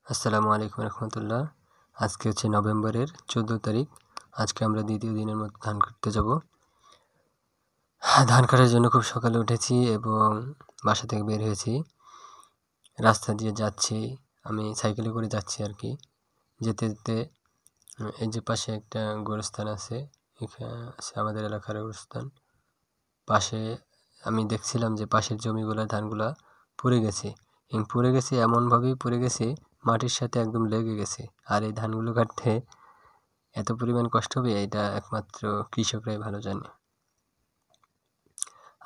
আসসালামু আলাইকুম রহমতুল্লাহ। আজকে হচ্ছে নভেম্বরের 14 তারিখ। আজকে আমরা দ্বিতীয় দিনের মতো ধান কাটতে যাব। ধান কাটার জন্য খুব সকালে উঠেছি এবং বাসা থেকে বের হয়েছি। রাস্তা দিয়ে যাচ্ছি, আমি সাইকেলে করে যাচ্ছি আর কি। যেতে যেতে এই যে পাশে একটা গোরস্থান আছে, এখানে আছে আমাদের এলাকার গোরস্থান। পাশে আমি দেখছিলাম যে পাশের জমিগুলা ধানগুলা পড়ে গেছে, এবং পড়ে গেছে এমনভাবেই পড়ে গেছে মাটির সাথে একদম লেগে গেছে। আর এই ধানগুলো কাটতে এত পরিমাণ কষ্ট হবে এটা একমাত্র কৃষকরাই ভালো জানে।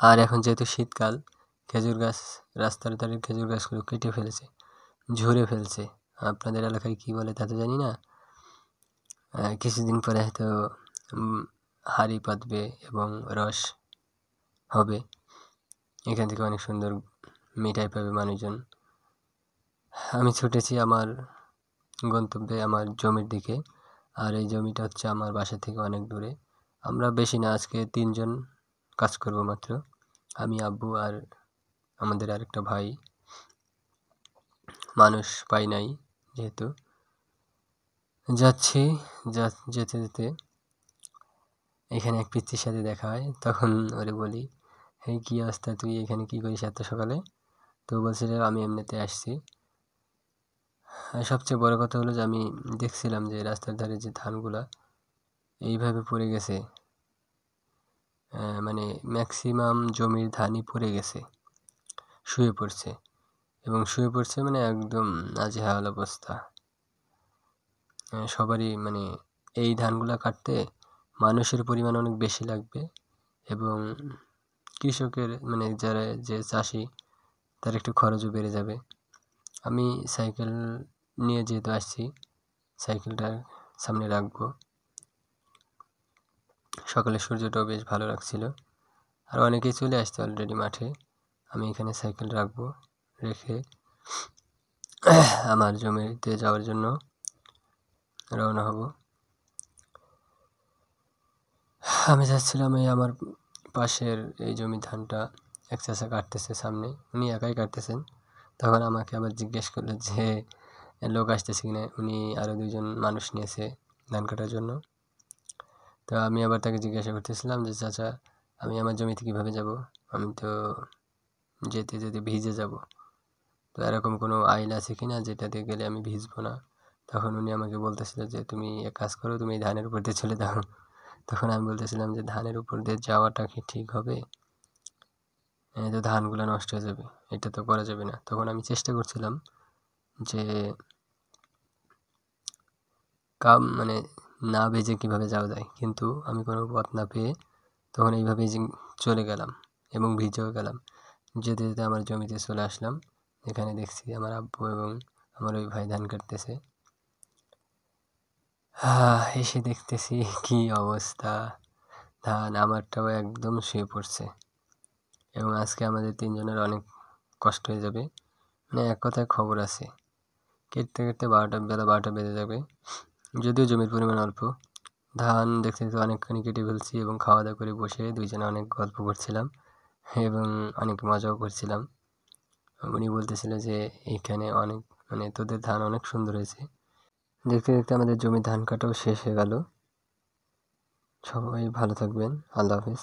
আর এখন যেহেতু শীতকাল, খেজুর গাছ, রাস্তার ধারে খেজুর গাছগুলো কেটে ফেলেছে, ঝরে ফেলছে। আপনাদের এলাকায় কি বলে তা তো জানি না। কিছুদিন পরে হয়তো হাঁড়ি পাতবে এবং রস হবে, এখান থেকে অনেক সুন্দর মিঠাই পাবে মানুষজন। আমি ছুটেছি আমার গন্তব্যে, আমার জমির দিকে। আর এই জমিটা হচ্ছে আমার বাসা থেকে অনেক দূরে। আমরা বেশি না, আজকে 3 জন কাজ করব মাত্র, আমি, আব্বু আর আমাদের আরেকটা ভাই। মানুষ পাই নাই যেহেতু। যাচ্ছি, যেতে যেতে এখানে এক পিচ্চির সাথে দেখা হয়। তখন ওরে বলি, এই কী অবস্থা, তুই এখানে কী করিস এত সকালে? তো বলছিল আমি এমনিতে আসছি। আর সবচেয়ে বড় কথা হলো যে আমি দেখছিলাম যে রাস্তার ধারে যে ধানগুলা এইভাবে পড়ে গেছে, মানে ম্যাক্সিমাম জমির ধানই পড়ে গেছে, শুয়ে পড়ছে। এবং শুয়ে পড়ছে মানে একদম নাজেহাল অবস্থা। সবারই মানে এই ধানগুলা কাটতে মানুষের পরিমাণ অনেক বেশি লাগবে, এবং কৃষকের মানে যারা যে চাষি তার একটু খরচও বেড়ে যাবে। আমি সাইকেল নিয়ে যেহেতু আসছি, সাইকেলটা সামনে রাখবো। সকালে সূর্যটাও বেশ ভালো লাগছিল। আর অনেকেই চলে আসছে অলরেডি মাঠে। আমি এখানে সাইকেল রাখবো, রেখে আমার জমিতে যাওয়ার জন্য রওনা হব। আমি যাচ্ছিলাম এই আমার পাশের এই জমি ধানটা এক চাষা কাটতেছে সামনে, উনি একাই কাটতেছেন। তখন আমাকে আবার জিজ্ঞেস করলো যে লোক আসতেছে কিনা, উনি আরও 2 জন মানুষ নিয়েছে ধান কাটার জন্য। তো আমি আবার তাকে জিজ্ঞাসা করতেছিলাম যে চাচা, আমি আমার জমিতে কীভাবে যাব? আমি তো যেতে যেতে ভিজে যাব, তো এরকম কোনো আইল আছে কিনা যেটাতে গেলে আমি ভিজবো না? তখন উনি আমাকে বলতেছিল যে তুমি এক কাজ করো, তুমি এই ধানের উপর দিয়ে চলে যাও। তখন আমি বলতেছিলাম যে ধানের উপর দিয়ে যাওয়াটা কি ঠিক হবে? তো ধানগুলো নষ্ট হয়ে যাবে, এটা তো করা যাবে না। তখন আমি চেষ্টা করছিলাম যে মানে না ভেজে কীভাবে যাওয়া যায়, কিন্তু আমি কোনো পথ না পেয়ে তখন এইভাবেই চলে গেলাম এবং ভিজেও গেলাম। যেতে যেতে আমার জমিতে চলে আসলাম। এখানে দেখছি আমার আব্বু এবং আমার ওই ভাই ধান কাটতেছে। এসে দেখতেছি কি অবস্থা, ধান আমারটাও একদম শুয়ে পড়ছে। এবং আজকে আমাদের 3 জনের অনেক কষ্ট হয়ে যাবে। মানে এক কথায় খবর আছে, কেটতে কেটে বেলা 12টা বেজে যাবে। যদিও জমির পরিমাণ অল্প, ধান দেখতে দেখতে অনেকখানি কেটে ফেলছি এবং খাওয়া দাওয়া করে বসে 2 জনে অনেক গল্প করছিলাম এবং অনেক মজাও করছিলাম। উনি বলতেছিল যে এইখানে অনেক মানে তোদের ধান অনেক সুন্দর হয়েছে। দেখতে দেখতে আমাদের জমির ধান কাটাও শেষ হয়ে গেল। সবাই ভালো থাকবেন, আল্লাহ হাফেজ।